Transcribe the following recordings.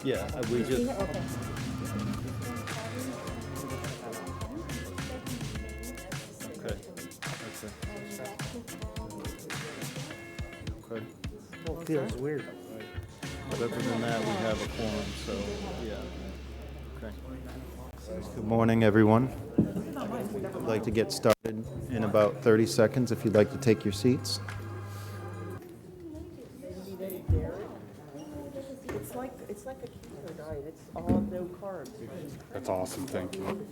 Yeah, we just. Okay. Okay. Well, it feels weird. But other than that, we have a quorum, so, yeah. Okay. Good morning, everyone. I'd like to get started in about 30 seconds, if you'd like to take your seats. It's like a keto diet. It's all no carbs. That's awesome, thank you.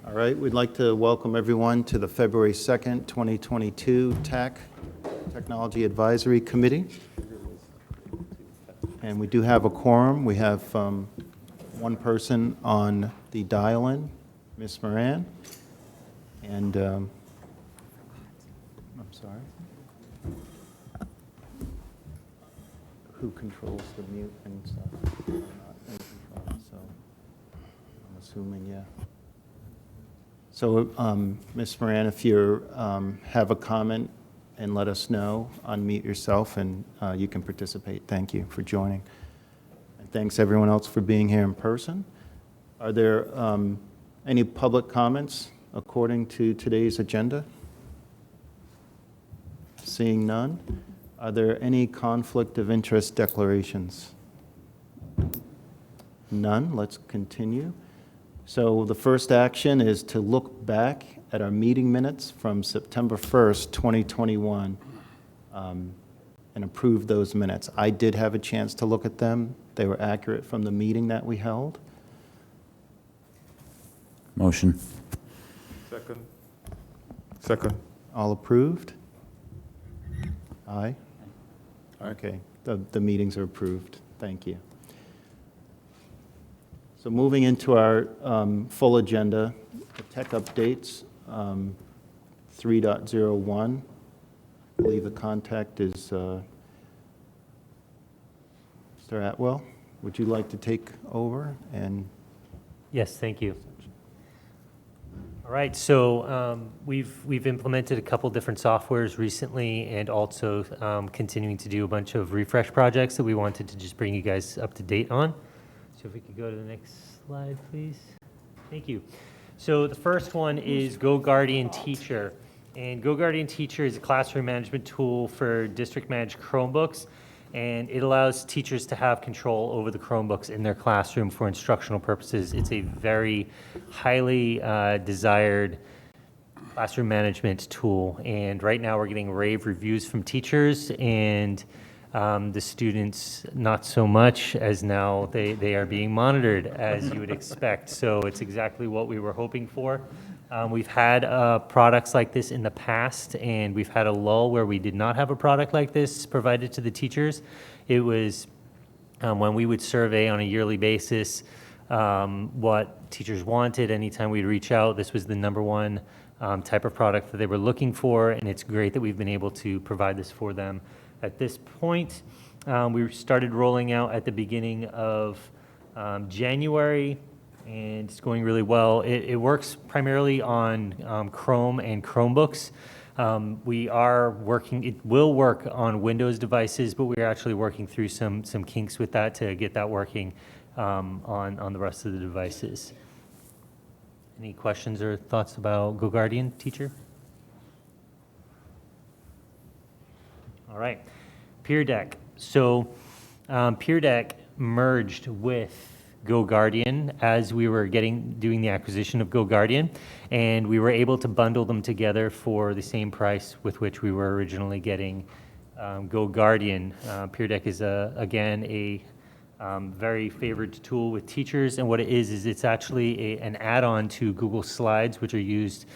All right, we'd like to welcome everyone to the February 2nd, 2022 Technology Advisory Committee. And we do have a quorum. We have one person on the dial-in, Ms. Moran. And, I'm sorry. Who controls the mute and stuff? I'm not in control, so I'm assuming, yeah. So, Ms. Moran, if you have a comment, and let us know, unmute yourself, and you can participate. Thank you for joining. And thanks everyone else for being here in person. Are there any public comments according to today's agenda? Seeing none. Are there any conflict of interest declarations? None. Let's continue. So the first action is to look back at our meeting minutes from September 1st, 2021, and approve those minutes. I did have a chance to look at them. They were accurate from the meeting that we held. Motion. Second. All approved? Aye? Okay, the meetings are approved. Thank you. So moving into our full agenda, the tech updates, 3.01. I believe the contact is Mr. Atwell. Would you like to take over? And Yes, thank you. All right, so we've implemented a couple different softwares recently, and also continuing to do a bunch of refresh projects that we wanted to just bring you guys up to date on. So if we could go to the next slide, please. Thank you. So the first one is GoGuardian Teacher. And GoGuardian Teacher is a classroom management tool for district-managed Chromebooks, and it allows teachers to have control over the Chromebooks in their classroom for instructional purposes. It's a very highly desired classroom management tool, and right now we're getting rave reviews from teachers, and the students not so much, as now they are being monitored, as you would expect. So it's exactly what we were hoping for. We've had products like this in the past, and we've had a lull where we did not have a product like this provided to the teachers. It was when we would survey on a yearly basis what teachers wanted. Anytime we'd reach out, this was the number one type of product that they were looking for, and it's great that we've been able to provide this for them. At this point, we started rolling out at the beginning of January, and it's going really well. It works primarily on Chrome and Chromebooks. We are working, it will work on Windows devices, but we're actually working through some kinks with that to get that working on the rest of the devices. Any questions or thoughts about GoGuardian Teacher? All right, Pear Deck. So Pear Deck merged with GoGuardian as we were doing the acquisition of GoGuardian, and we were able to bundle them together for the same price with which we were originally getting GoGuardian. Pear Deck is again a very favored tool with teachers, and what it is it's actually an add-on to Google Slides, which are used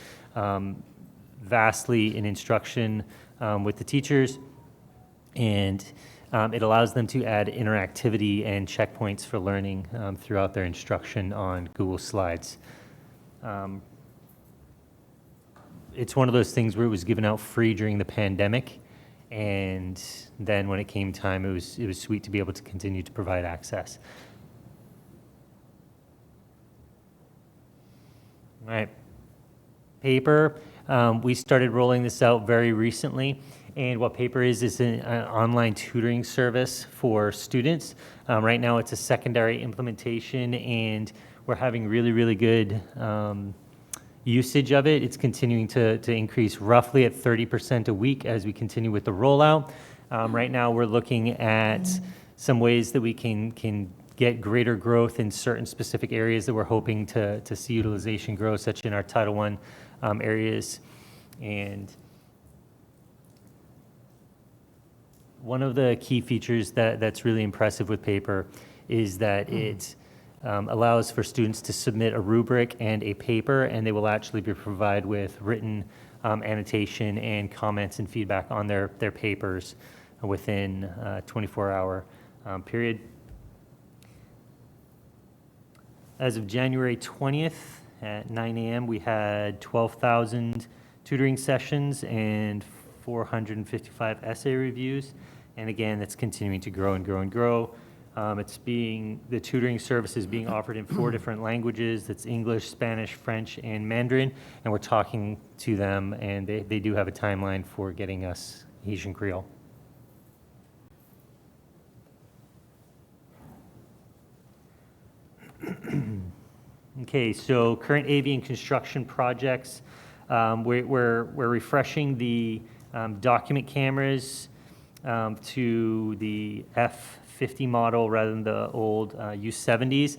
vastly in instruction with the teachers, and it allows them to add interactivity and checkpoints for learning throughout their instruction on Google Slides. It's one of those things where it was given out free during the pandemic, And then when it came time, it was sweet to be able to continue to provide access. All right. Paper, we started rolling this out very recently. And what Paper is an online tutoring service for students. Right now it's a secondary implementation, and we're having really, really good usage of it. It's continuing to increase roughly at 30% a week as we continue with the rollout. Right now we're looking at some ways that we can get greater growth in certain specific areas that we're hoping to see utilization grow, such in our Title I areas. And one of the key features that's really impressive with Paper is that it allows for students to submit a rubric and a paper, and they will actually be provided with written annotation and comments and feedback on their papers within a 24-hour period. As of January 20th at 9 a.m., we had 12,000 tutoring sessions and 455 essay reviews. And again, that's continuing to grow and grow and grow. The tutoring service is being offered in 4 different languages. That's English, Spanish, French, and Mandarin. And we're talking to them, and they do have a timeline for getting us Haitian Creole. Okay, so current AV and construction projects. We're refreshing the document cameras to the F50 model rather than the old U70s.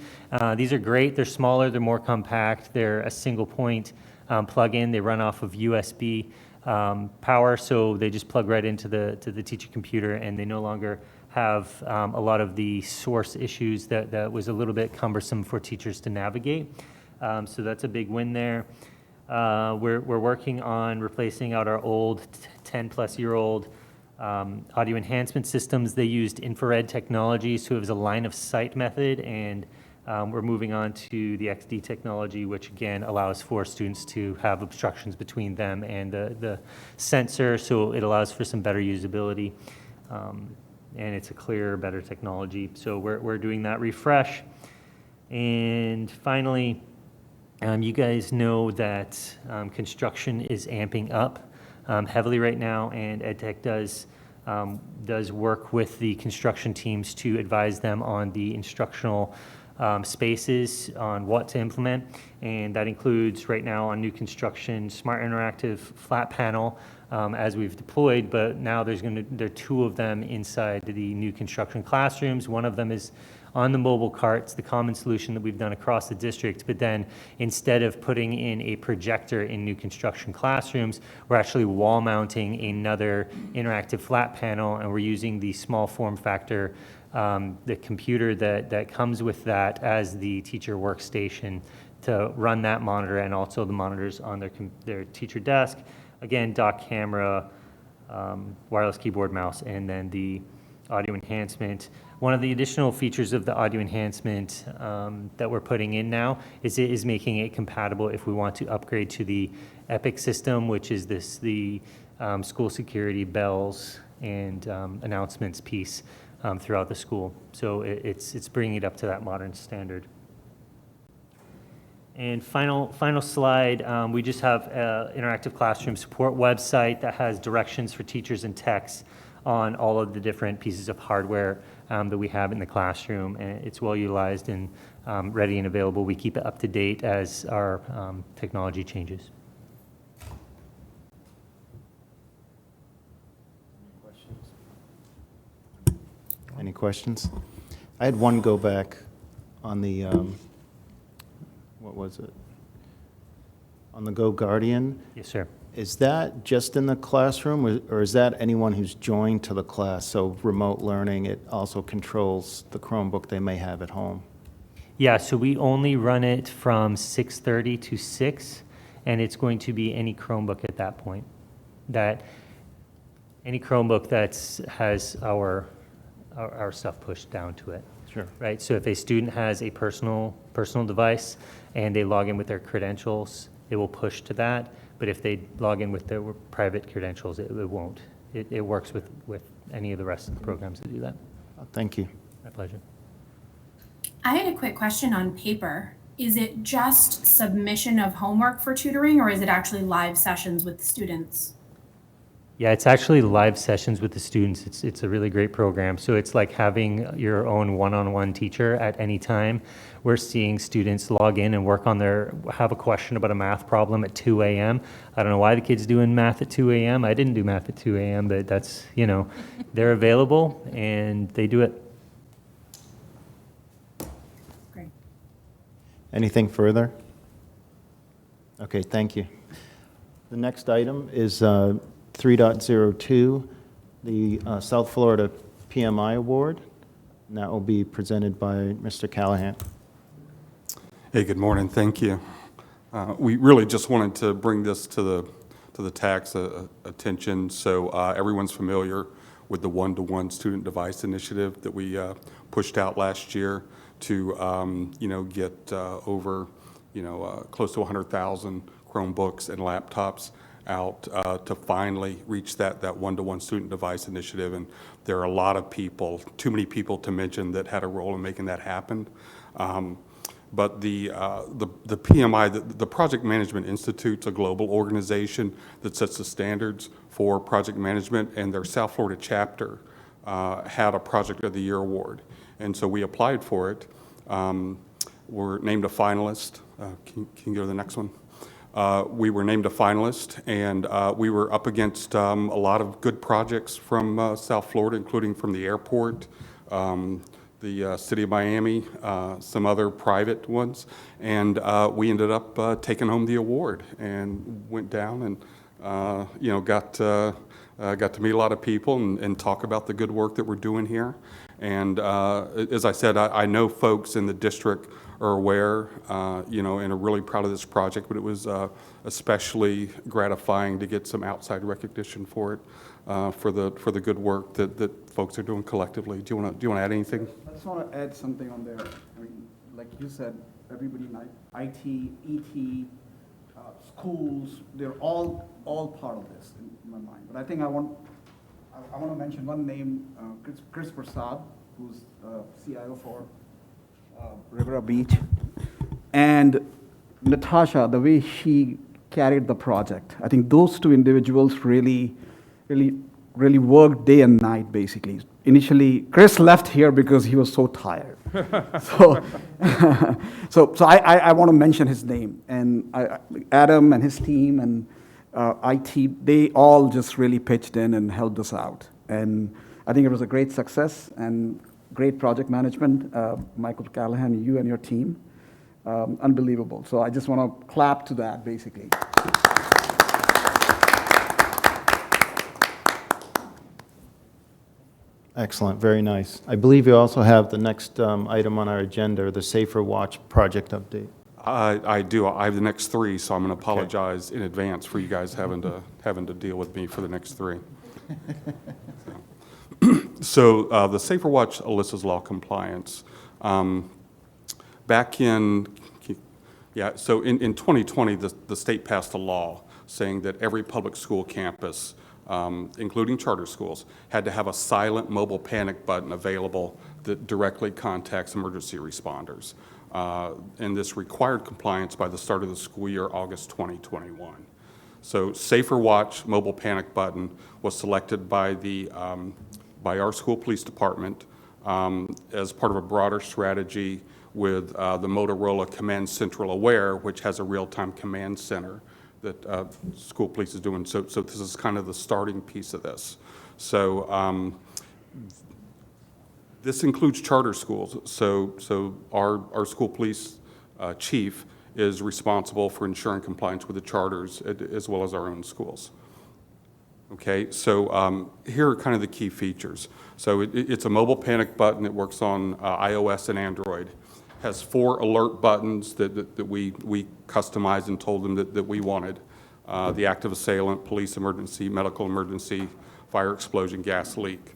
These are great. They're smaller, they're more compact, they're a single point plug-in. They run off of USB power, so they just plug right into the teacher computer, and they no longer have a lot of the source issues that was a little bit cumbersome for teachers to navigate. So that's a big win there. We're working on replacing out our old 10-plus-year-old audio enhancement systems. They used infrared technology, so it was a line of sight method, and we're moving on to the XD technology, which again allows for students to have obstructions between them and the sensor, so it allows for some better usability. And it's a clearer, better technology. So we're doing that refresh. And finally, you guys know that construction is amping up heavily right now, and EdTech does work with the construction teams to advise them on the instructional spaces on what to implement. And that includes right now on new construction, smart interactive flat panel, as we've deployed, but now there are 2 of them inside the new construction classrooms. One of them is on the mobile carts, the common solution that we've done across the district, but then instead of putting in a projector in new construction classrooms, we're actually wall mounting another interactive flat panel, and we're using the small form factor, the computer that comes with that as the teacher workstation to run that monitor, and also the monitors on their teacher desk. Again, dock camera, wireless keyboard, mouse, and then the audio enhancement. One of the additional features of the audio enhancement that we're putting in now is making it compatible if we want to upgrade to the EPIC system, which is the school security bells and announcements piece throughout the school. So it's bringing it up to that modern standard. And final slide, we just have an interactive classroom support website that has directions for teachers and techs on all of the different pieces of hardware that we have in the classroom. And it's well utilized and ready and available. We keep it up to date as our technology changes. Any questions? I had one go back on the, what was it? On the GoGuardian. Yes, sir. Is that just in the classroom, or is that anyone who's joined to the class? So remote learning, it also controls the Chromebook they may have at home? Yeah, so we only run it from 6:30 to 6, and it's going to be any Chromebook at that point. Any Chromebook that has our stuff pushed down to it. Sure. Right, so if a student has a personal device and they log in with their credentials, it will push to that. But if they log in with their private credentials, it won't. it works with any of the rest of the programs that do that. Thank you. My pleasure. I had a quick question on paper. Is it just submission of homework for tutoring, or is it actually live sessions with students? Yeah, it's actually live sessions with the students. It's a really great program. So it's like having your own one-on-one teacher at any time. We're seeing students log in and work on have a question about a math problem at 2 a.m. I don't know why the kid's doing math at 2 a.m. I didn't do math at 2 a.m., but that's, they're available and they do it. Great. Anything further? Okay, thank you. The next item is 3.02, the South Florida PMI Award, and that will be presented by Mr. Callahan. Hey, good morning. Thank you. We really just wanted to bring this to the TAC's attention, so everyone's familiar with the one-to-one student device initiative that we pushed out last year to get over close to 100,000 Chromebooks and laptops out to finally reach that one-to-one student device initiative. And there are a lot of people, too many people to mention, that had a role in making that happen. But the PMI, the Project Management Institute's a global organization that sets the standards for project management, and their South Florida chapter had a Project of the Year award. And so we applied for it. We're named a finalist. Can you go to the next one? We were named a finalist, and we were up against a lot of good projects from South Florida, including from the airport, the City of Miami, some other private ones, and we ended up taking home the award and went down and got to meet a lot of people and talk about the good work that we're doing here. And as I said, I know folks in the district are aware, and are really proud of this project, but it was especially gratifying to get some outside recognition for it, for the good work that folks are doing collectively. Do you want to add anything? I just want to add something on there. I mean, like you said, everybody in IT, ET, schools, they're all part of this in my mind. But I think I want to mention one name, Chris Prasad, who's CIO for Rivera Beach, and Natasha, the way she carried the project. I think those two individuals really worked day and night, basically. Initially, Chris left here because he was so tired. So I want to mention his name, and Adam and his team and IT, they all just really pitched in and helped us out. And I think it was a great success and great project management. Michael Callahan, you and your team, unbelievable. So I just want to clap to that, basically. Excellent, very nice. I believe you also have the next item on our agenda, the Safer Watch project update. I do. I have the next three, so I'm going to apologize in advance for you guys having to deal with me for the next three. So the Safer Watch Alyssa's Law compliance. Back in 2020, the state passed a law saying that every public school campus, including charter schools, had to have a silent mobile panic button available that directly contacts emergency responders. And this required compliance by the start of the school year, August 2021. So Safer Watch mobile panic button was selected by by our school police department as part of a broader strategy with the Motorola Command Central Aware, which has a real-time command center that school police is doing. So this is kind of the starting piece of this. So this includes charter schools. So our school police chief is responsible for ensuring compliance with the charters as well as our own schools. Okay, so here are kind of the key features. So it's a mobile panic button. It works on iOS and Android. Has 4 alert buttons that we customized and told them that we wanted. The active assailant, police emergency, medical emergency, fire explosion, gas leak.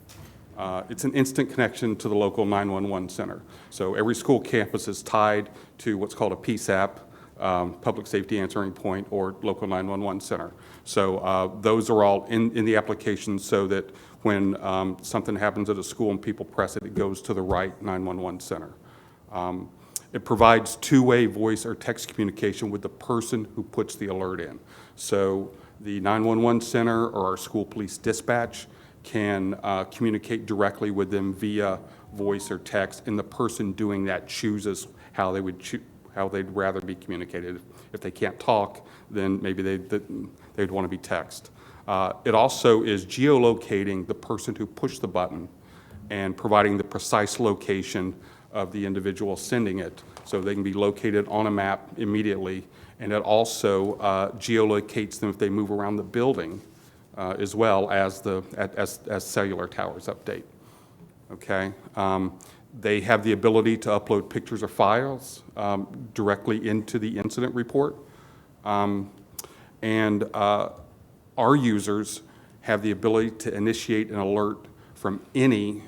It's an instant connection to the local 911 center. So every school campus is tied to what's called a PSAP public safety answering point, or local 911 center. So those are all in the application so that when something happens at a school and people press it, it goes to the right 911 center. It provides two-way voice or text communication with the person who puts the alert in. So the 911 center or our school police dispatch can communicate directly with them via voice or text, and the person doing that chooses how they'd rather be communicated. If they can't talk, then maybe they'd want to be text. It also is geolocating the person who pushed the button and providing the precise location of the individual sending it, so they can be located on a map immediately. And it also geolocates them if they move around the building, as well as as cellular towers update. Okay. They have the ability to upload pictures or files directly into the incident report. And our users have the ability to initiate an alert from any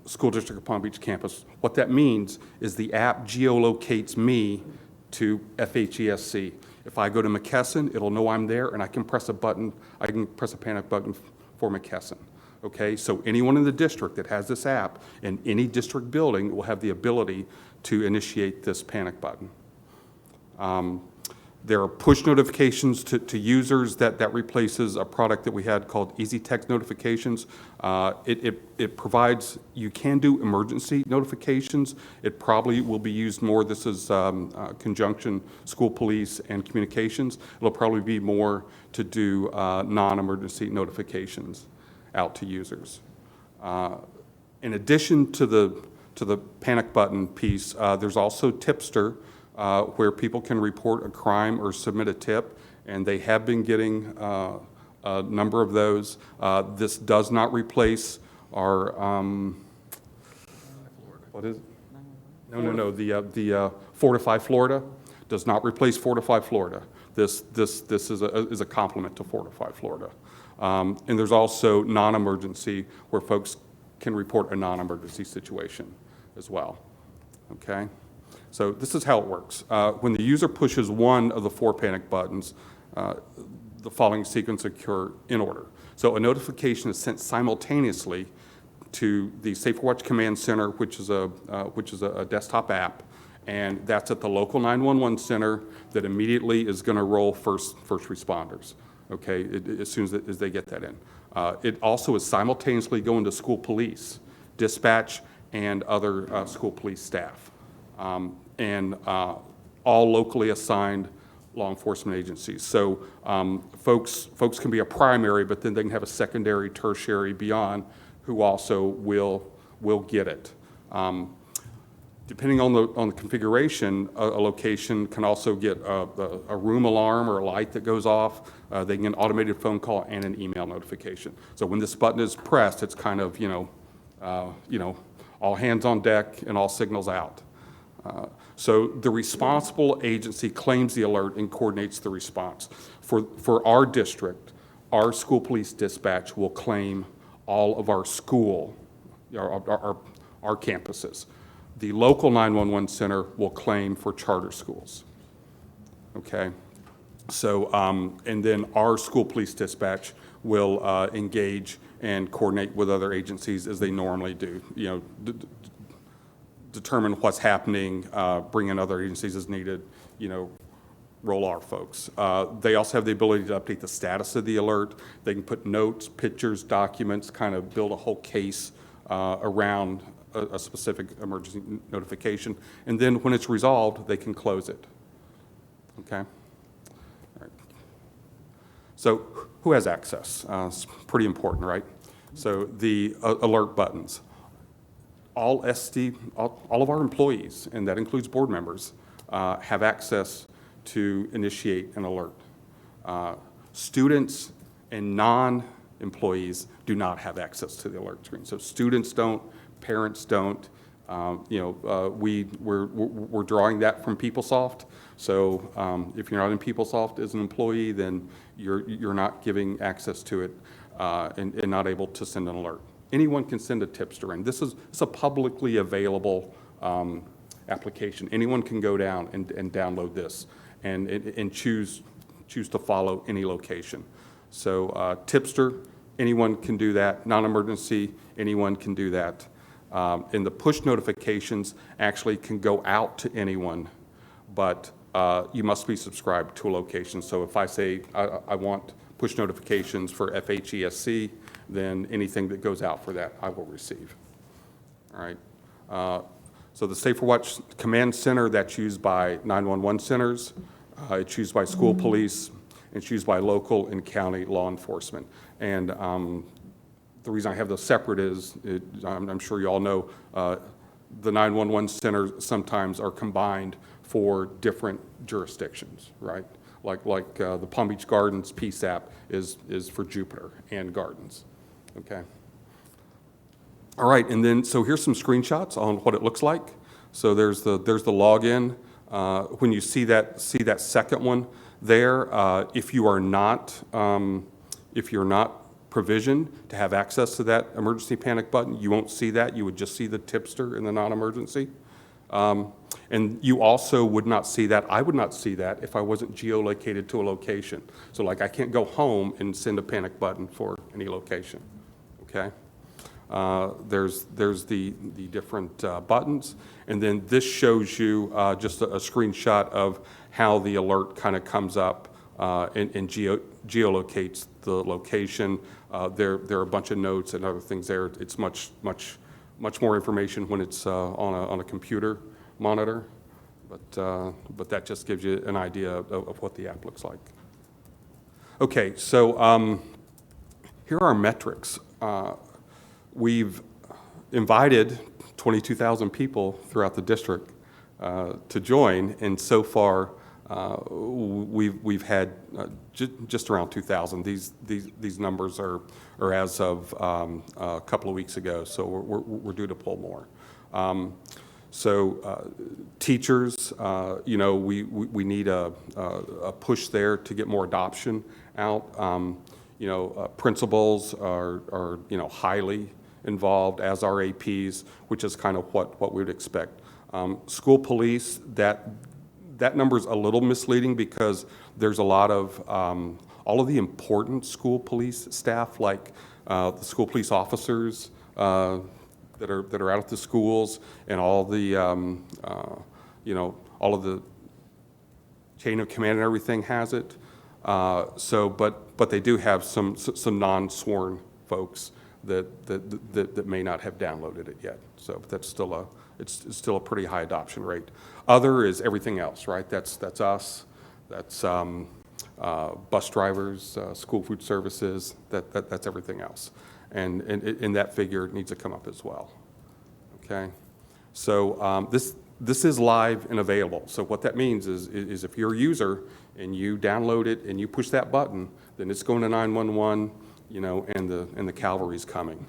school district of Palm Beach campus. What that means is the app geolocates me to FHESC. If I go to McKesson, it'll know I'm there, and I can press a button. I can press a panic button for McKesson. Okay, so anyone in the district that has this app in any district building will have the ability to initiate this panic button. There are push notifications to users that replaces a product that we had called Easy Text Notifications. It provides, you can do emergency notifications. It probably will be used more. This is conjunction school police and communications. It'll probably be more to do non-emergency notifications out to users. In addition to the panic button piece, there's also Tipster, where people can report a crime or submit a tip, and they have been getting a number of those. This does not replace our, what is it? No, the Fortify Florida does not replace Fortify Florida. This is a complement to Fortify Florida. And there's also non-emergency, where folks can report a non-emergency situation as well, okay? So this is how it works. When the user pushes one of the 4 panic buttons, the following sequence occur in order. So a notification is sent simultaneously to the SaferWatch Command Center, which is a desktop app, and that's at the local 911 center that immediately is going to roll first responders. Okay, as soon as they get that in. It also is simultaneously going to school police, dispatch, and other school police staff. And all locally assigned law enforcement agencies. So folks can be a primary, but then they can have a secondary, tertiary beyond who also will get it. Depending on the configuration, a location can also get a room alarm or a light that goes off. They can get an automated phone call and an email notification. So when this button is pressed, it's kind of, all hands on deck and all signals out. So the responsible agency claims the alert and coordinates the response. For our district, our school police dispatch will claim all of our our campuses. The local 911 center will claim for charter schools, okay? So, and then our school police dispatch will engage and coordinate with other agencies as they normally do, determine what's happening, bring in other agencies as needed, roll our folks. They also have the ability to update the status of the alert. They can put notes, pictures, documents, kind of build a whole case around a specific emergency notification. And then when it's resolved, they can close it. Okay? All right. So who has access? It's pretty important, right? So the alert buttons. All of our employees, and that includes board members, have access to initiate an alert. Students and non-employees do not have access to the alert screen. So students don't, parents don't. We're drawing that from PeopleSoft. So if you're not in PeopleSoft as an employee, then you're not giving access to it and not able to send an alert. Anyone can send a tipster in. This is a publicly available application. Anyone can go down and download this and choose to follow any location. So tipster, anyone can do that. Non-emergency, anyone can do that. And the push notifications actually can go out to anyone, but you must be subscribed to a location. So if I say I want push notifications for FHESC, then anything that goes out for that I will receive. All right. So the Safer Watch Command Center, that's used by 911 centers. It's used by school police. It's used by local and county law enforcement. And the reason I have those separate is, I'm sure you all know, the 911 centers sometimes are combined for different jurisdictions, right? Like the Palm Beach Gardens PSAP is for Jupiter and Gardens, okay? All right, and then, so here's some screenshots on what it looks like. So there's the login. When you see that second one there, if you're not provisioned to have access to that emergency panic button, you won't see that. You would just see the tipster in the non-emergency. And you also would not see that. I would not see that if I wasn't geolocated to a location. So like I can't go home and send a panic button for any location, okay? There's the different buttons, and then this shows you just a screenshot of how the alert kind of comes up and geolocates the location. There are a bunch of notes and other things there. It's much more information when it's on a computer monitor, but that just gives you an idea of what the app looks like. Okay, so here are our metrics. We've invited 22,000 people throughout the district to join, and so far we've had just around 2,000. These numbers are as of a couple of weeks ago, so we're due to pull more. Teachers, you know, we need a push there to get more adoption out. You know, principals are you know, highly involved, as are APs, which is kind of what we would expect. School police, that number's a little misleading because there's a lot of all of the important school police staff, like the school police officers that are out at the schools, and all the you know, all of the chain of command and everything has it. But they do have some non-sworn folks that may not have downloaded it yet. So that's still it's still a pretty high adoption rate. Other is everything else, right? That's us. That's bus drivers, school food services. That's everything else, and that figure needs to come up as well. Okay, so this is live and available. So what that means is if you're a user and you download it and you push that button, then it's going to 911, you know, and the cavalry's coming.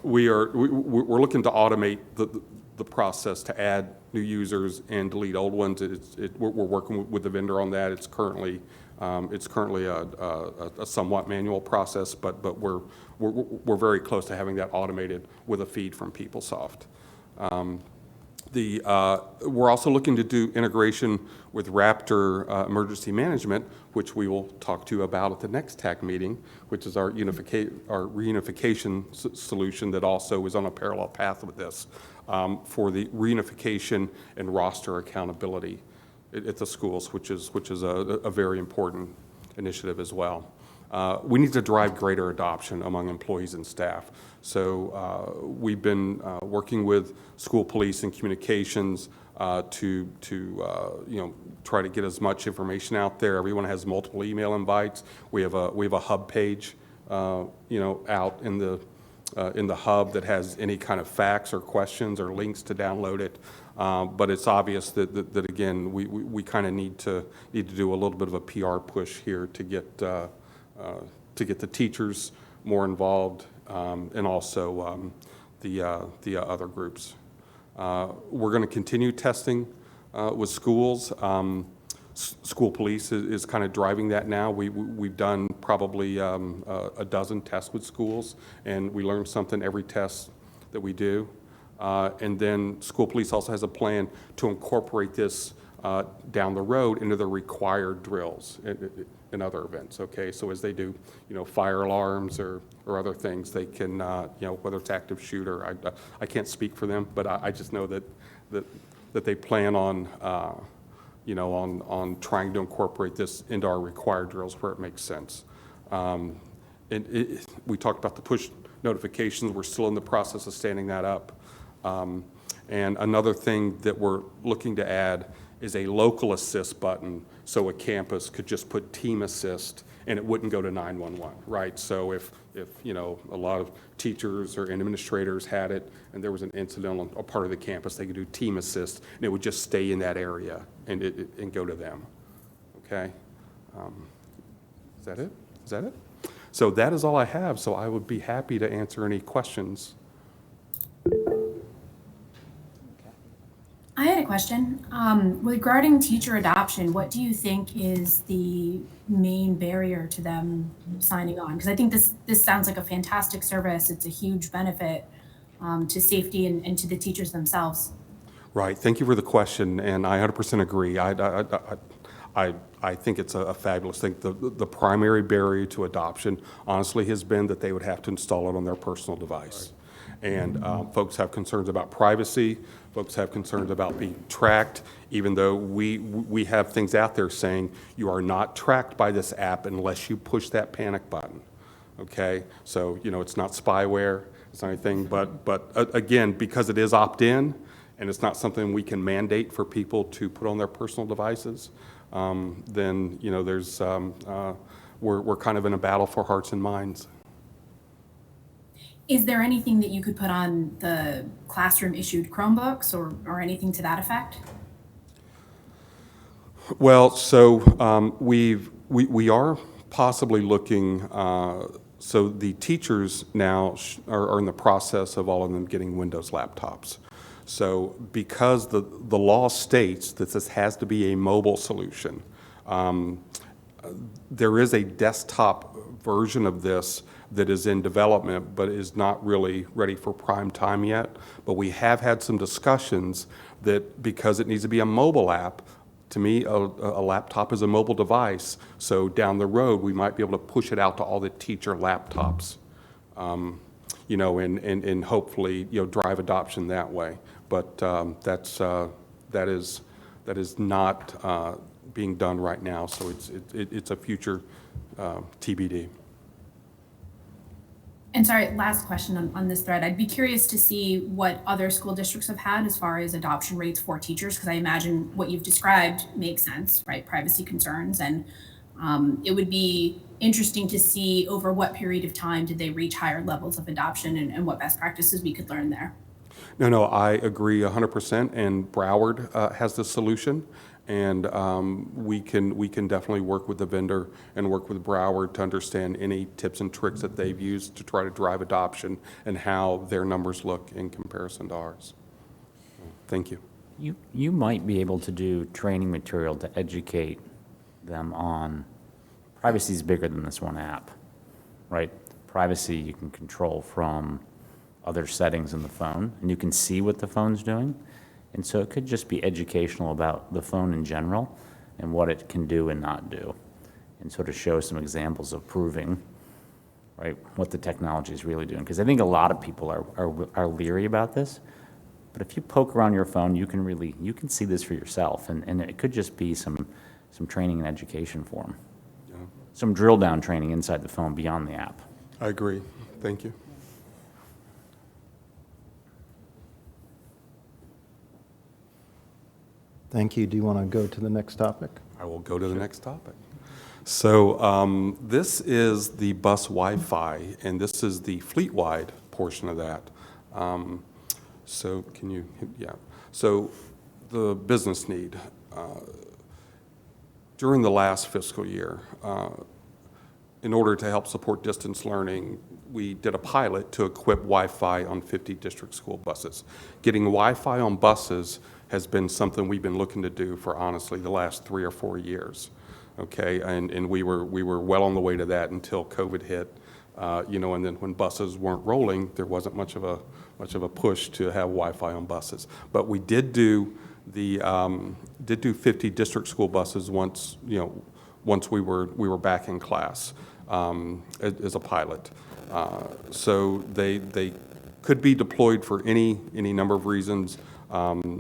We're looking to automate the process to add new users and delete old ones. We're working with the vendor on that. It's currently a somewhat manual process, but we're very close to having that automated with a feed from PeopleSoft. We're also looking to do integration with Raptor Emergency Management, which we will talk to you about at the next TAC meeting, which is our reunification solution that also is on a parallel path with this for the reunification and roster accountability at the schools, which is a very important initiative as well. We need to drive greater adoption among employees and staff. So we've been working with school police and communications to you know, try to get as much information out there. Everyone has multiple email invites. We have a hub page, you know, out in the hub that has any kind of facts or questions or links to download it. But it's obvious that again, we kind of need to do a little bit of a PR push here to get the teachers more involved, and also the other groups. We're going to continue testing with schools. School police is kind of driving that now. We've done probably a dozen tests with schools, and we learn something every test that we do. And then school police also has a plan to incorporate this down the road into the required drills in other events, okay? So as they do, fire alarms or other things, they can, whether it's active shooter, I can't speak for them, but I just know that they plan on, on trying to incorporate this into our required drills where it makes sense. We talked about the push notifications. We're still in the process of standing that up. And another thing that we're looking to add is a local assist button, so a campus could just put team assist and it wouldn't go to 911, right? So if a lot of teachers or administrators had it and there was an incident on a part of the campus, they could do team assist and it would just stay in that area and go to them, okay? Is that it? Is that it? So that is all I have, so I would be happy to answer any questions. I had a question. Regarding teacher adoption, what do you think is the main barrier to them signing on? Because I think this sounds like a fantastic service. It's a huge benefit to safety and to the teachers themselves. Right. Thank you for the question, and I 100% agree. I think it's a fabulous thing. The primary barrier to adoption, honestly, has been that they would have to install it on their personal device. And folks have concerns about privacy. Folks have concerns about being tracked, even though we have things out there saying you are not tracked by this app unless you push that panic button, okay? So, it's not spyware, it's not anything, but again, because it is opt-in and it's not something we can mandate for people to put on their personal devices, then, there's, we're kind of in a battle for hearts and minds. Is there anything that you could put on the classroom-issued Chromebooks or anything to that effect? Well, so we are possibly looking, so the teachers now are in the process of all of them getting Windows laptops. So because the law states that this has to be a mobile solution, there is a desktop version of this that is in development but is not really ready for prime time yet. But we have had some discussions that because it needs to be a mobile app, to me, a laptop is a mobile device. So down the road, we might be able to push it out to all the teacher laptops, and hopefully, drive adoption that way. But that is not being done right now. So it's a future TBD. And sorry, last question on this thread. I'd be curious to see what other school districts have had as far as adoption rates for teachers, because I imagine what you've described makes sense, right? Privacy concerns. And it would be interesting to see over what period of time did they reach higher levels of adoption and what best practices we could learn there. No, I agree 100%, and Broward has the solution, and we can definitely work with the vendor and work with Broward to understand any tips and tricks that they've used to try to drive adoption and how their numbers look in comparison to ours. Thank you. You might be able to do training material to educate them on privacy is bigger than this one app, right? Privacy you can control from other settings in the phone, and you can see what the phone's doing. And so it could just be educational about the phone in general and what it can do and not do, and sort of show some examples of proving, right, what the technology is really doing. Because I think a lot of people are leery about this, but if you poke around your phone, you can see this for yourself, and it could just be some training and education for them. Yeah. Some drill down training inside the phone beyond the app. I agree. Thank you. Thank you. Do you want to go to the next topic? I will go to the next topic. So this is the bus Wi-Fi, and this is the fleet-wide portion of that. So can you, yeah. So the business need. During the last fiscal year, in order to help support distance learning, we did a pilot to equip Wi-Fi on 50 district school buses. Getting Wi-Fi on buses has been something we've been looking to do for, honestly, the last 3 or 4 years, okay? And we were well on the way to that until COVID hit. And then when buses weren't rolling, there wasn't much of a push to have Wi-Fi on buses. But we did do 50 district school buses once we were back in class as a pilot. So they could be deployed for any number of reasons.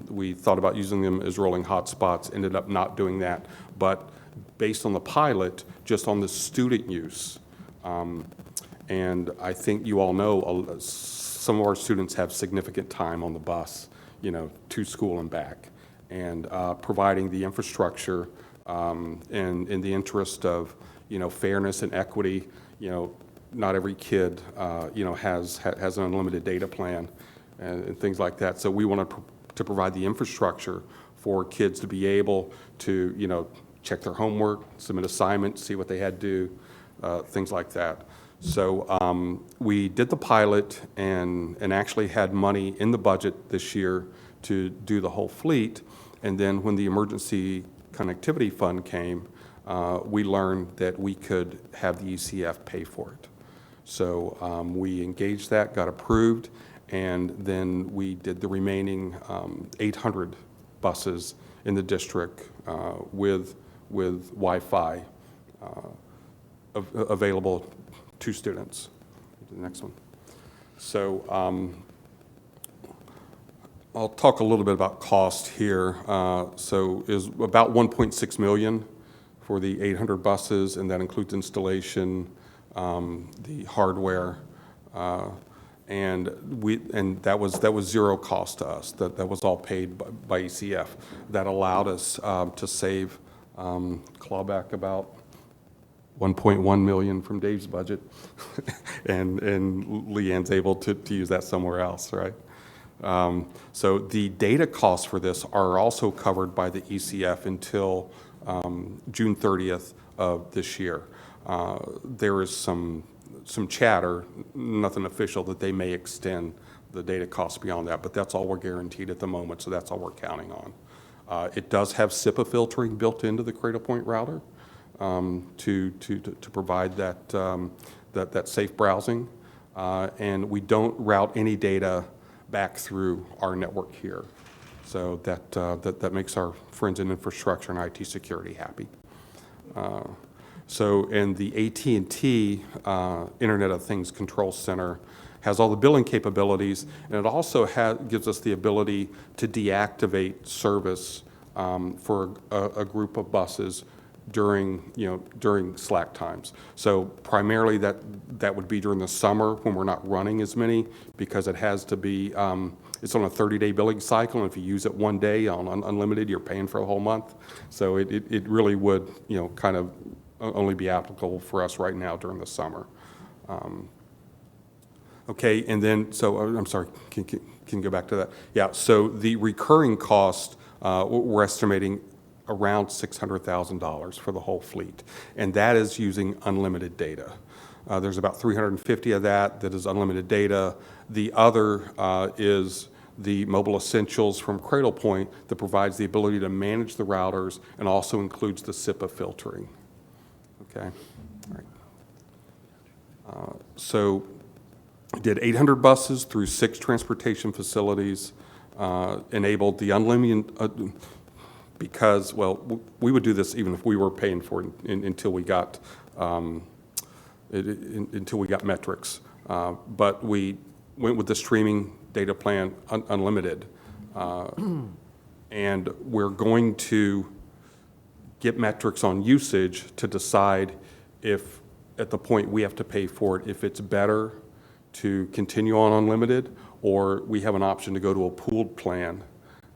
We thought about using them as rolling hotspots, ended up not doing that. But based on the pilot, just on the student use, and I think you all know some of our students have significant time on the bus, to school and back. And providing the infrastructure in the interest of, fairness and equity, not every kid, has an unlimited data plan and things like that. So we wanted to provide the infrastructure for kids to be able to, check their homework, submit assignments, see what they had to do, things like that. So we did the pilot and actually had money in the budget this year to do the whole fleet. And then when the emergency connectivity fund came, we learned that we could have the ECF pay for it. So we engaged that, got approved, and then we did the remaining 800 buses in the district with Wi-Fi available to students. The next one. So I'll talk a little bit about cost here. So is about 1.6 million for the 800 buses, and that includes installation, the hardware, and that was zero cost to us. That was all paid by ECF. That allowed us to save clawback about 1.1 million from Dave's budget, and Leanne's able to use that somewhere else, right? So the data costs for this are also covered by the ECF until June 30th of this year. There is some chatter, nothing official, that they may extend the data costs beyond that, but that's all we're guaranteed at the moment, so that's all we're counting on. It does have SIPA filtering built into the Cradlepoint router to provide that safe browsing, and we don't route any data back through our network here. So that makes our friends in infrastructure and IT security happy. So in the AT&T Internet of Things Control Center has all the billing capabilities, and it also gives us the ability to deactivate service for a group of buses during slack times. So primarily that would be during the summer when we're not running as many, because it has to be, it's on a 30-day billing cycle, and if you use it one day on unlimited, you're paying for a whole month. So it really would, kind of only be applicable for us right now during the summer. Okay, and then, so I'm sorry, can you go back to that? Yeah, so the recurring cost, we're estimating around $600,000 for the whole fleet, and that is using unlimited data. There's about 350 of that is unlimited data. The other is the Mobile Essentials from Cradlepoint that provides the ability to manage the routers and also includes the SIPA filtering. Okay, all right. So did 800 buses through 6 transportation facilities, enabled the unlimited, because, well, we would do this even if we were paying for it until we got metrics. But we went with the streaming data plan unlimited, and we're going to get metrics on usage to decide if, at the point we have to pay for it, if it's better to continue on unlimited, or we have an option to go to a pooled plan,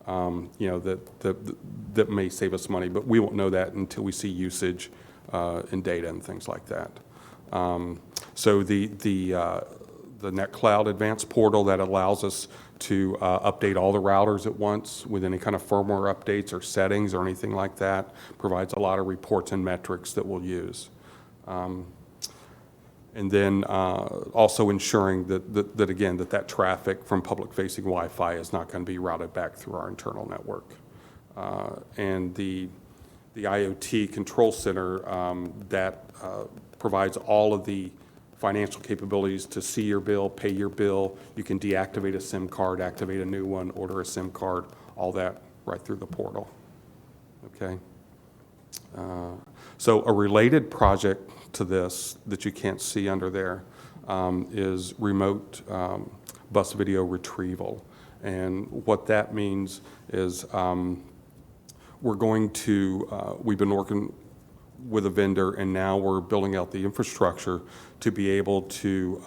that may save us money, but we won't know that until we see usage and data and things like that. So the NetCloud Advanced Portal that allows us to update all the routers at once with any kind of firmware updates or settings or anything like that provides a lot of reports and metrics that we'll use. And then also ensuring that traffic from public-facing Wi-Fi is not going to be routed back through our internal network. And the IoT control center that provides all of the financial capabilities to see your bill, pay your bill. You can deactivate a SIM card, activate a new one, order a SIM card, all that right through the portal. Okay? So a related project to this that you can't see under there is remote bus video retrieval. And what that means is we're going to, we've been working with a vendor, and now we're building out the infrastructure to be able to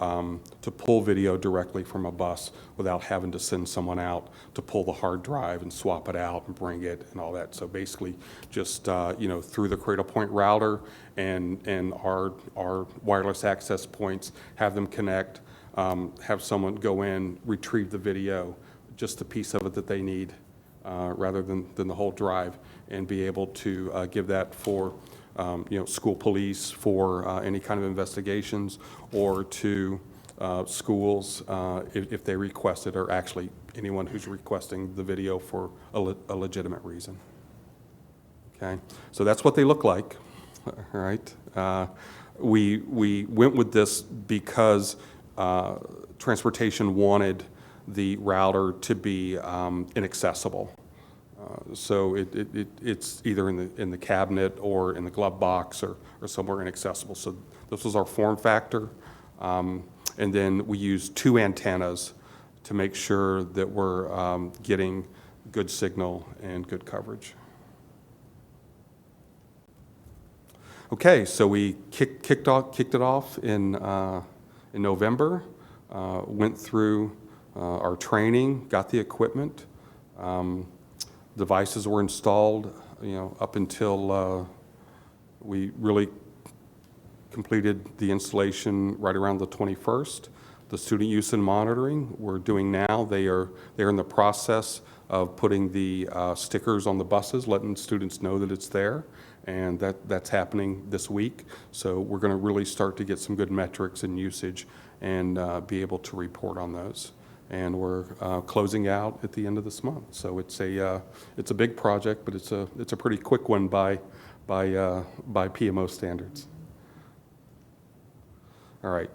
pull video directly from a bus without having to send someone out to pull the hard drive and swap it out and bring it and all that. So basically, just through the Cradle Point router and our wireless access points, have them connect, have someone go in, retrieve the video, just a piece of it that they need, rather than the whole drive, and be able to give that for school police for any kind of investigations, or to schools if they request it, or actually anyone who's requesting the video for a legitimate reason. Okay, so that's what they look like. All right. We went with this because transportation wanted the router to be inaccessible. So it's either in the cabinet or in the glove box or somewhere inaccessible. So this was our form factor. And then we use 2 antennas to make sure that we're getting good signal and good coverage. Okay, so we kicked it off in November, went through our training, got the equipment. Devices were installed, up until we really completed the installation right around the 21st. The student use and monitoring we're doing now. They're in the process of putting the stickers on the buses, letting students know that it's there, and that's happening this week. So we're going to really start to get some good metrics and usage, and be able to report on those. And we're closing out at the end of this month. So it's a big project, but it's a pretty quick one by PMO standards. All right.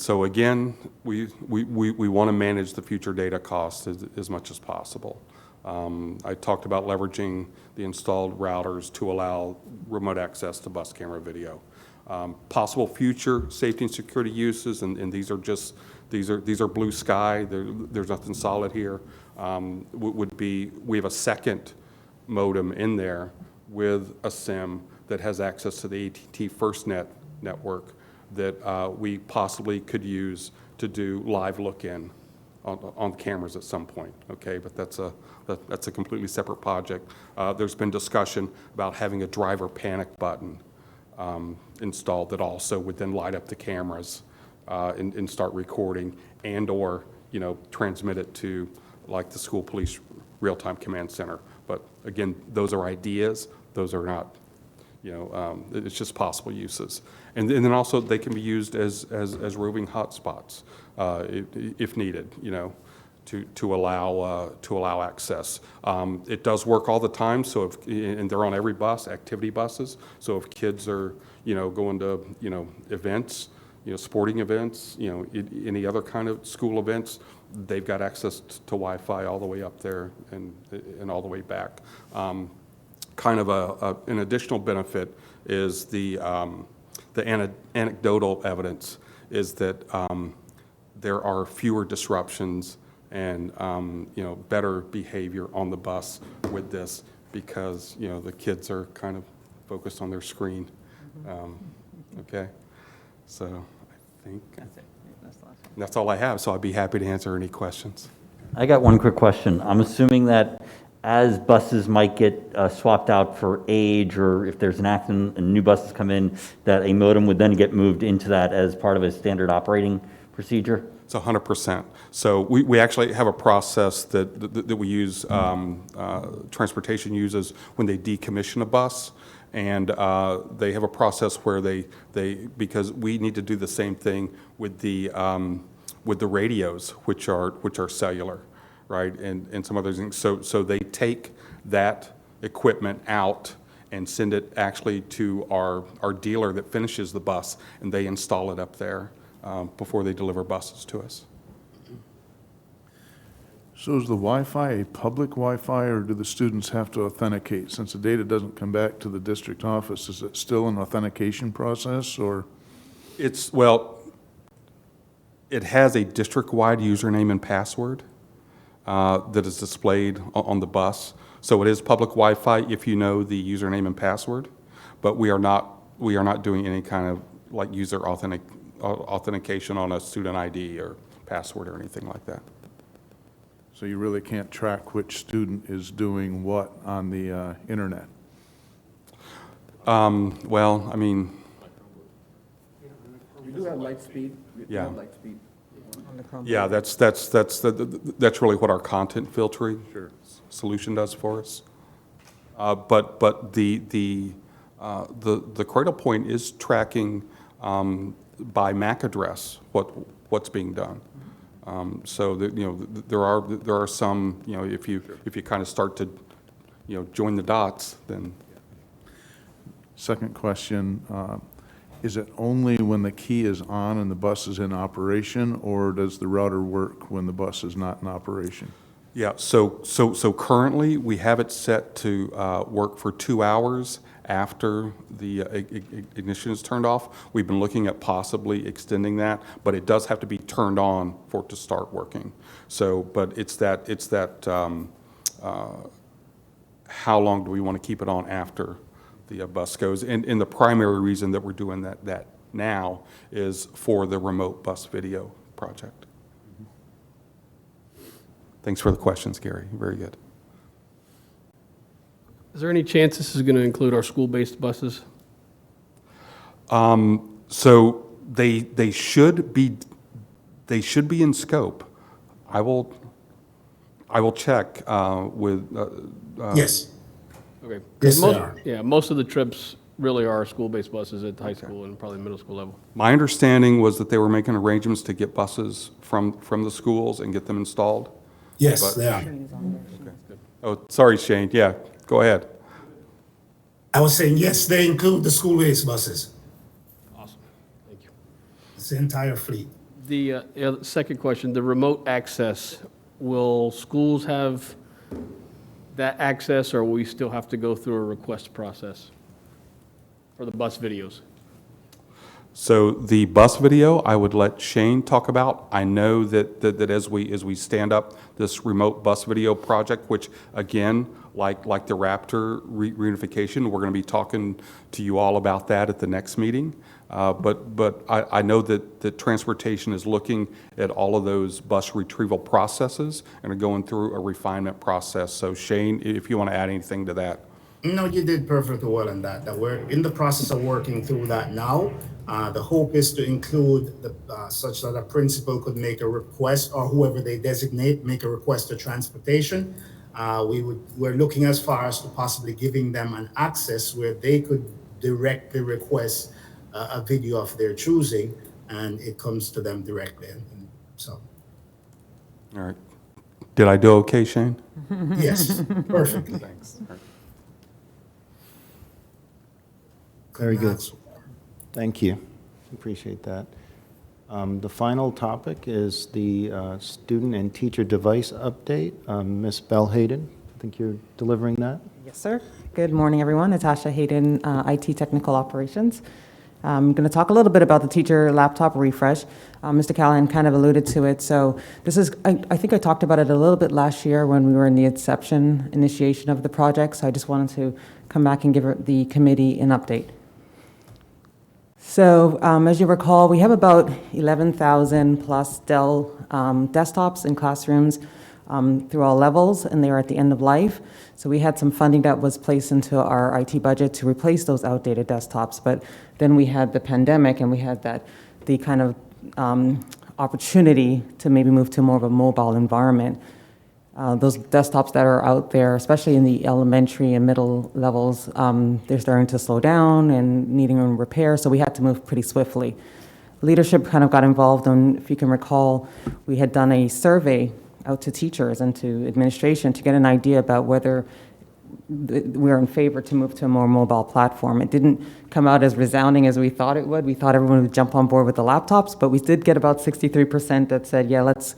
So again, we want to manage the future data costs as much as possible. I talked about leveraging the installed routers to allow remote access to bus camera video. Possible future safety and security uses, and these are blue sky. There's nothing solid here. Would be, we have a second modem in there with a SIM that has access to the AT&T FirstNet network that we possibly could use to do live look-in on cameras at some point. Okay, but that's a completely separate project. There's been discussion about having a driver panic button installed that also would then light up the cameras and start recording, and/or transmit it to like the school police real-time command center. But again, those are ideas. Those are not, it's just possible uses. And then also they can be used as roving hotspots if needed, to allow access. It does work all the time. So and they're on every bus, activity buses. So if kids are going to events, sporting events, any other kind of school events, they've got access to Wi-Fi all the way up there and all the way back. Kind of an additional benefit is the anecdotal evidence is that there are fewer disruptions and better behavior on the bus with this, because the kids are kind of focused on their screen. Okay, so I think that's all I have. So I'd be happy to answer any questions. I got one quick question. I'm assuming that as buses might get swapped out for age, or if there's an accident and new buses come in, that a modem would then get moved into that as part of a standard operating procedure? It's 100%. So we actually have a process that we use, transportation uses when they decommission a bus. And they have a process where because we need to do the same thing with the radios, which are cellular, right, and some other things. So they take that equipment out and send it actually to our dealer that finishes the bus, and they install it up there before they deliver buses to us. So is the Wi-Fi a public Wi-Fi, or do the students have to authenticate? Since the data doesn't come back to the district office, is it still an authentication process, or? Well, it has a district-wide username and password that is displayed on the bus. So it is public Wi-Fi if you know the username and password, but we are not doing any kind of like user authentication on a student ID or password or anything like that. So you really can't track which student is doing what on the internet? Well, I mean, We do have light speed. We do Yeah. have light speed. yeah, that's really what our content filtering solution does for us. But the Cradle Point is tracking by MAC address what's being done. So that, there are some, if you kind of start to, join the dots, then. Second question, is it only when the key is on and the bus is in operation, or does the router work when the bus is not in operation? Yeah, so currently, we have it set to work for 2 hours after the ignition is turned off. We've been looking at possibly extending that, but it does have to be turned on for it to start working. So, but it's that how long do we want to keep it on after the bus goes? And the primary reason that we're doing that now is for the remote bus video project. Thanks for the questions, Gary. Very good. Is there any chance this is going to include our school-based buses? So they should be in scope. I will check with. Yes. Okay. Yes, they Most- are. Yeah, most of the trips really are school-based buses at the high school and probably middle school level. My understanding was that they were making arrangements to get buses from the schools and get them installed. Yes, But- they are. Oh, sorry, Shane. Yeah, go ahead. I was saying, yes, they include the school-based buses. Awesome. Thank you. It's the entire fleet. The second question, the remote access, will schools have that access, or will we still have to go through a request process for the bus videos? So the bus video, I would let Shane talk about. I know that as we stand up this remote bus video project, which again, like the Raptor reunification, we're going to be talking to you all about that at the next meeting. But I know that transportation is looking at all of those bus retrieval processes and are going through a refinement process. So Shane, if you want to add anything to that. No, you did perfectly well in that. That we're in the process of working through that now. The hope is to include such that a principal could make a request, or whoever they designate, make a request to transportation. We're looking as far as to possibly giving them an access where they could directly request a video of their choosing, and it comes to them directly. And so, All right. Did I do okay, Shane? yes, perfectly. Thanks. Very good. Thank you. Appreciate that. The final topic is the student and teacher device update. Ms. Bell-Hayden, I think you're delivering that. Yes, sir. Good morning, everyone. Natasha Hayden, IT Technical Operations. I'm going to talk a little bit about the teacher laptop refresh. Mr. Callahan kind of alluded to it. So this is, I think I talked about it a little bit last year when we were in the initiation of the project. So I just wanted to come back and give the committee an update. So as you recall, we have about 11,000 plus Dell desktops in classrooms through all levels, and they are at the end of life. So we had some funding that was placed into our IT budget to replace those outdated desktops. But then we had the pandemic, and we had the kind of opportunity to maybe move to more of a mobile environment. Those desktops that are out there, especially in the elementary and middle levels, they're starting to slow down and needing repair, so we had to move pretty swiftly. Leadership kind of got involved, and if you can recall, we had done a survey out to teachers and to administration to get an idea about whether we're in favor to move to a more mobile platform. It didn't come out as resounding as we thought it would. We thought everyone would jump on board with the laptops, but we did get about 63% that said, yeah, let's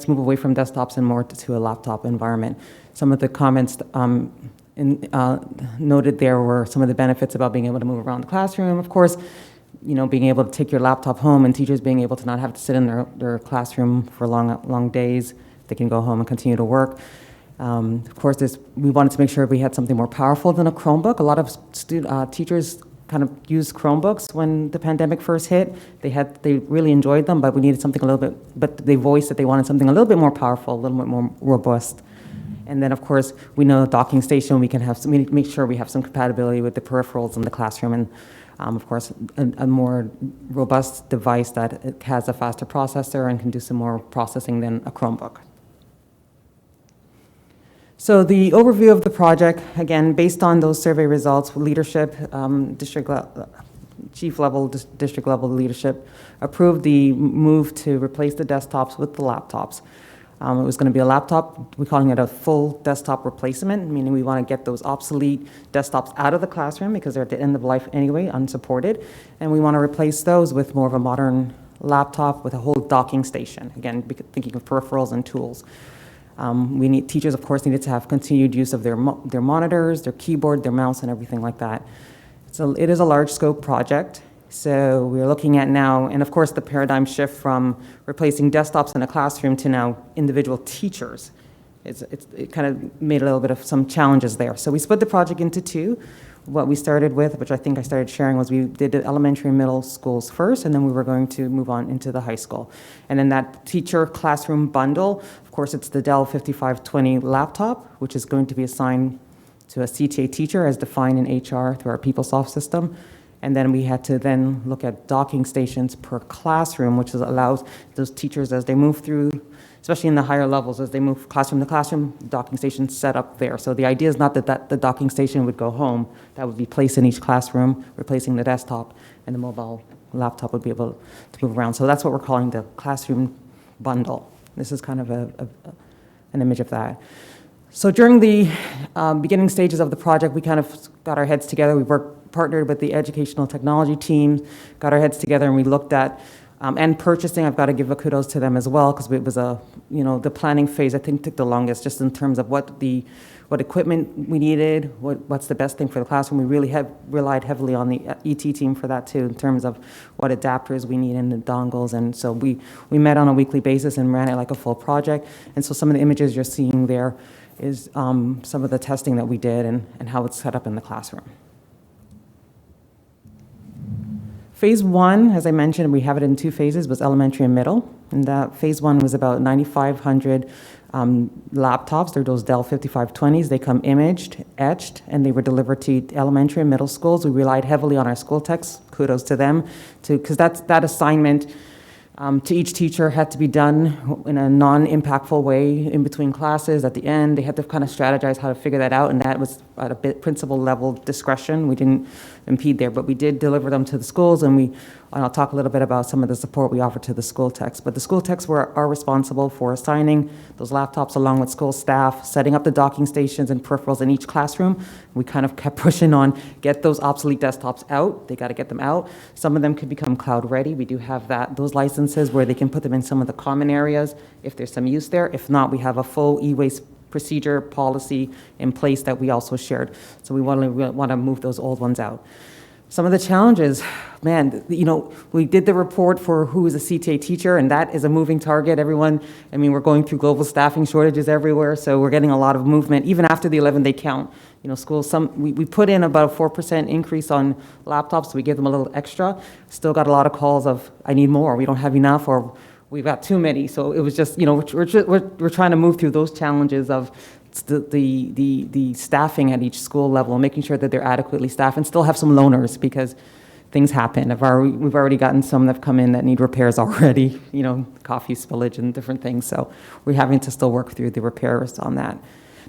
move away from desktops and more to a laptop environment. Some of the comments noted there were some of the benefits about being able to move around the classroom. Of course, being able to take your laptop home and teachers being able to not have to sit in their classroom for long days. They can go home and continue to work. Of course, we wanted to make sure we had something more powerful than a Chromebook. A lot of teachers kind of used Chromebooks when the pandemic first hit. They really enjoyed them, but we needed something a little bit, but they voiced that they wanted something a little bit more powerful, a little bit more robust. And then, of course, we know the docking station, we need to make sure we have some compatibility with the peripherals in the classroom, and of course, a more robust device that it has a faster processor and can do some more processing than a Chromebook. So the overview of the project, again, based on those survey results, leadership, chief level, district level leadership approved the move to replace the desktops with the laptops. It was going to be a laptop, we're calling it a full desktop replacement, meaning we want to get those obsolete desktops out of the classroom because they're at the end of life anyway, unsupported, and we want to replace those with more of a modern laptop with a whole docking station, again, thinking of peripherals and tools. Teachers, of course, needed to have continued use of their monitors, their keyboard, their mouse, and everything like that. So it is a large scope project. So we're looking at now, and of course the paradigm shift from replacing desktops in a classroom to now individual teachers. It kind of made a little bit of some challenges there. So we split the project into two. What we started with, which I think I started sharing, was we did the elementary and middle schools first, and then we were going to move on into the high school. And then that teacher classroom bundle, of course, it's the Dell 5520 laptop, which is going to be assigned to a CTA teacher as defined in HR through our PeopleSoft system. And then we had to then look at docking stations per classroom, which allows those teachers as they move through, especially in the higher levels, as they move classroom to classroom, docking stations set up there. So the idea is not that the docking station would go home. That would be placed in each classroom, replacing the desktop, and the mobile laptop would be able to move around. So that's what we're calling the classroom bundle. This is kind of an image of that. So during the beginning stages of the project, we kind of got our heads together. We partnered with the educational technology team, got our heads together, and we looked at and purchasing. I've got to give a kudos to them as well, because it was the planning phase I think took the longest, just in terms of what equipment we needed, what's the best thing for the classroom. We really relied heavily on the ET team for that too, in terms of what adapters we need and the dongles. And so we met on a weekly basis and ran it like a full project. And so some of the images you're seeing there is some of the testing that we did and how it's set up in the classroom. Phase one, as I mentioned, we have it in two phases, was elementary and middle. And that phase one was about 9,500 laptops. They're those Dell 5520s. They come imaged, etched, and they were delivered to elementary and middle schools. We relied heavily on our school techs. Kudos to them, because that assignment to each teacher had to be done in a non-impactful way in between classes. At the end, they had to kind of strategize how to figure that out, and that was at a principal level discretion. We didn't impede there, but we did deliver them to the schools, and I'll talk a little bit about some of the support we offered to the school techs. But the school techs are responsible for assigning those laptops along with school staff, setting up the docking stations and peripherals in each classroom. We kind of kept pushing on, get those obsolete desktops out. They got to get them out. Some of them could become cloud ready. We do have those licenses where they can put them in some of the common areas if there's some use there. If not, we have a full e-waste procedure policy in place that we also shared. So we want to move those old ones out. Some of the challenges, man, we did the report for who is a CTA teacher, and that is a moving target. We're going through global staffing shortages everywhere, so we're getting a lot of movement, even after the 11-day count. Schools, we put in about a 4% increase on laptops, so we give them a little extra. Still got a lot of calls of, I need more, we don't have enough, or we've got too many. So it was just, we're trying to move through those challenges of the staffing at each school level, making sure that they're adequately staffed, and still have some loaners because things happen. We've already gotten some that have come in that need repairs already, coffee spillage and different things. So we're having to still work through the repairs on that.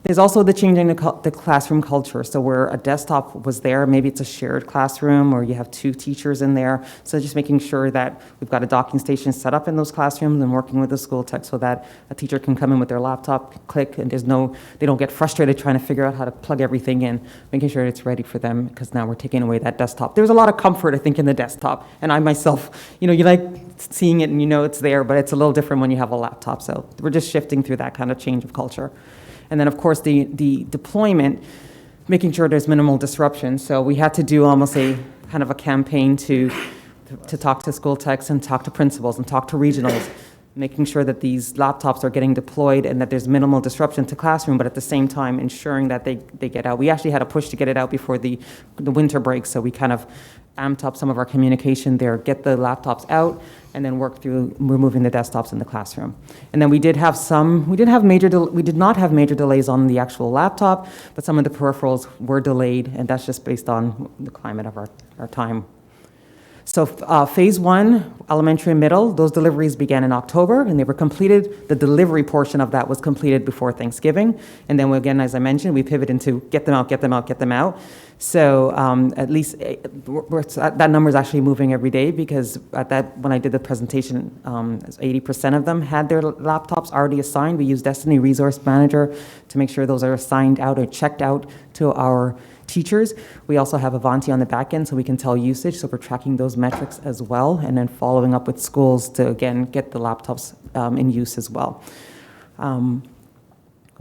There's also the changing the classroom culture. So where a desktop was there, maybe it's a shared classroom or you have 2 teachers in there. So just making sure that we've got a docking station set up in those classrooms and working with the school tech so that a teacher can come in with their laptop, click, and they don't get frustrated trying to figure out how to plug everything in, making sure it's ready for them because now we're taking away that desktop. There's a lot of comfort, I think, in the desktop. And I myself, you like seeing it and it's there, but it's a little different when you have a laptop. So we're just shifting through that kind of change of culture. And then, of course, the deployment, making sure there's minimal disruption. So we had to do almost a kind of a campaign to talk to school techs and talk to principals and talk to regionals, making sure that these laptops are getting deployed and that there's minimal disruption to classroom, but at the same time ensuring that they get out. We actually had a push to get it out before the winter break, so we kind of amped up some of our communication there, get the laptops out, and then work through removing the desktops in the classroom. And then we did not have major delays on the actual laptop, but some of the peripherals were delayed, and that's just based on the climate of our time. So phase 1, elementary and middle, those deliveries began in October, and they were completed. The delivery portion of that was completed before Thanksgiving. And then, again, as I mentioned, we pivoted into get them out, get them out, get them out. So at least that number is actually moving every day because when I did the presentation, 80% of them had their laptops already assigned. We use Destiny Resource Manager to make sure those are assigned out or checked out to our teachers. We also have Avanti on the back end so we can tell usage, so we're tracking those metrics as well, and then following up with schools to, again, get the laptops in use as well.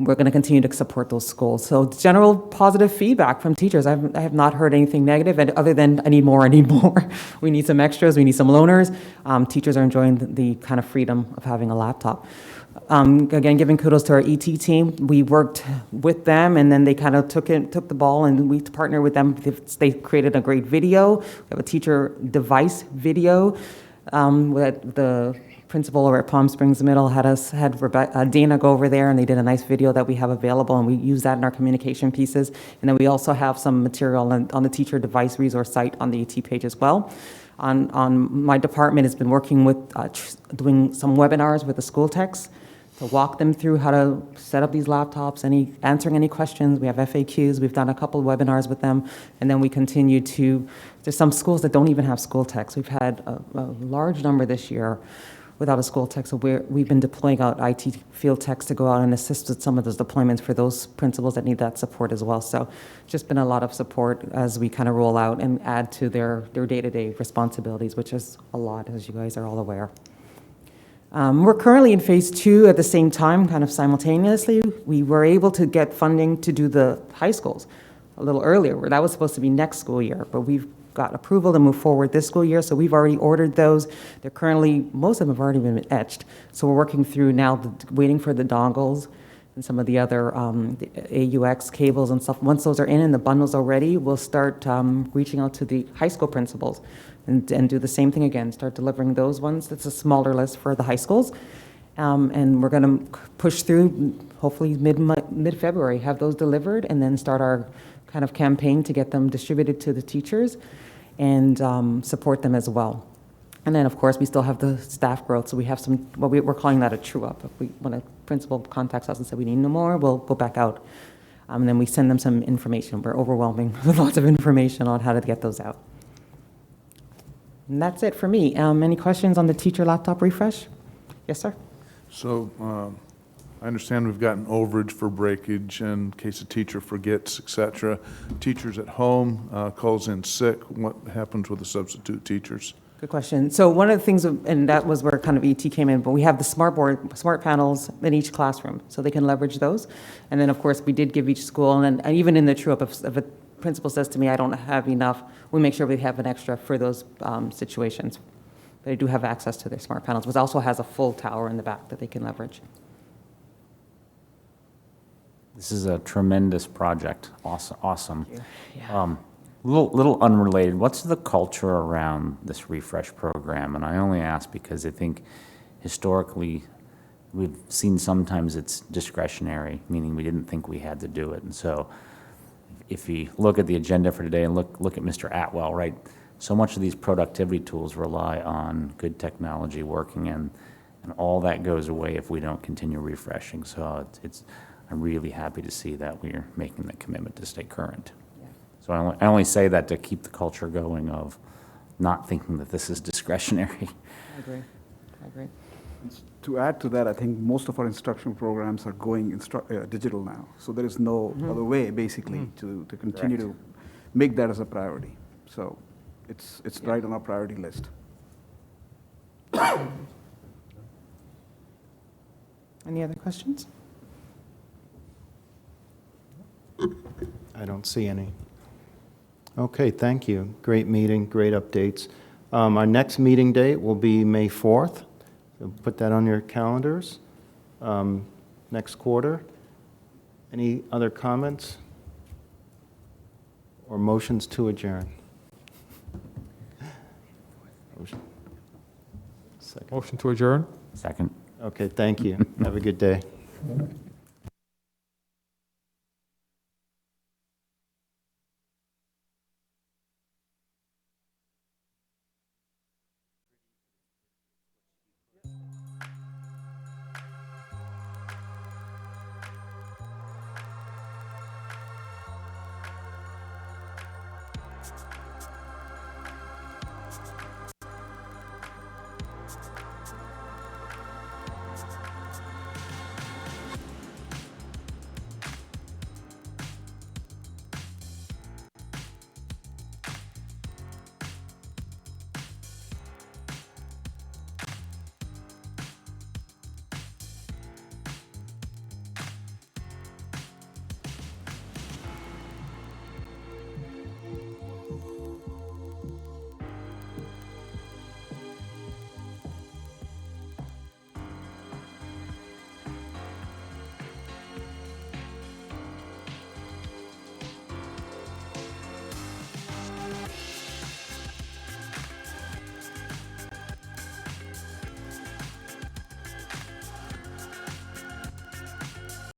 We're going to continue to support those schools. So general positive feedback from teachers. I have not heard anything negative, and other than I need more. We need some extras, we need some loaners. Teachers are enjoying the kind of freedom of having a laptop. Again, giving kudos to our ET team. We worked with them, and then they kind of took the ball, and we partnered with them. They created a great video. We have a teacher device video that the principal over at Palm Springs Middle had Dana go over there, and they did a nice video that we have available, and we use that in our communication pieces. And then we also have some material on the teacher device resource site on the ET page as well. On my department has been working with doing some webinars with the school techs to walk them through how to set up these laptops, answering any questions. We have FAQs. We've done a couple of webinars with them, and then we continue there's some schools that don't even have school techs. We've had a large number this year without a school tech, so we've been deploying out IT field techs to go out and assist with some of those deployments for those principals that need that support as well. So just been a lot of support as we kind of roll out and add to their day-to-day responsibilities, which is a lot, as you guys are all aware. We're currently in phase 2 at the same time, kind of simultaneously. We were able to get funding to do the high schools a little earlier, where that was supposed to be next school year, but we've got approval to move forward this school year, so we've already ordered those. They're currently, most of them have already been etched, so we're working through now, waiting for the dongles and some of the other the AUX cables and stuff. Once those are in and the bundles are ready, we'll start reaching out to the high school principals and do the same thing again, start delivering those ones. That's a smaller list for the high schools. And we're going to push through, hopefully mid-February, have those delivered, and then start our kind of campaign to get them distributed to the teachers and support them as well. And then, of course, we still have the staff growth, so we have some, we're calling that a true-up. When a principal contacts us and says we need no more, we'll go back out. And then we send them some information. We're overwhelming with lots of information on how to get those out. And that's it for me. Any questions on the teacher laptop refresh? Yes, sir? So I understand we've gotten overage for breakage in case a teacher forgets, et cetera. Teachers at home calls in sick. What happens with the substitute teachers? Good question. So one of the things, and that was where kind of ET came in, but we have the smart panels in each classroom, so they can leverage those. And then, of course, we did give each school, and even in the true-up, if a principal says to me, I don't have enough, we make sure we have an extra for those situations. They do have access to their smart panels, which also has a full tower in the back that they can leverage. This is a tremendous project. Awesome. Yeah. Little unrelated, what's the culture around this refresh program? And I only ask because I think historically we've seen sometimes it's discretionary, meaning we didn't think we had to do it. And so if you look at the agenda for today and look at Mr. Atwell, right? So much of these productivity tools rely on good technology working, and all that goes away if we don't continue refreshing. So I'm really happy to see that we're making the commitment to stay current. Yeah. So I only say that to keep the culture going of not thinking that this is discretionary. I agree. I agree. To add to that, I think most of our instruction programs are going digital now. So there is no other way, basically, to continue to make that as a priority. So it's right on our priority list. Any other questions? I don't see any. Okay, thank you. Great meeting, great updates. Our next meeting date will be May 4th. So put that on your calendars. Next quarter. Any other comments? Or motions to adjourn? Motion. Second. Motion to adjourn? Second. Okay, thank you. Have a good day.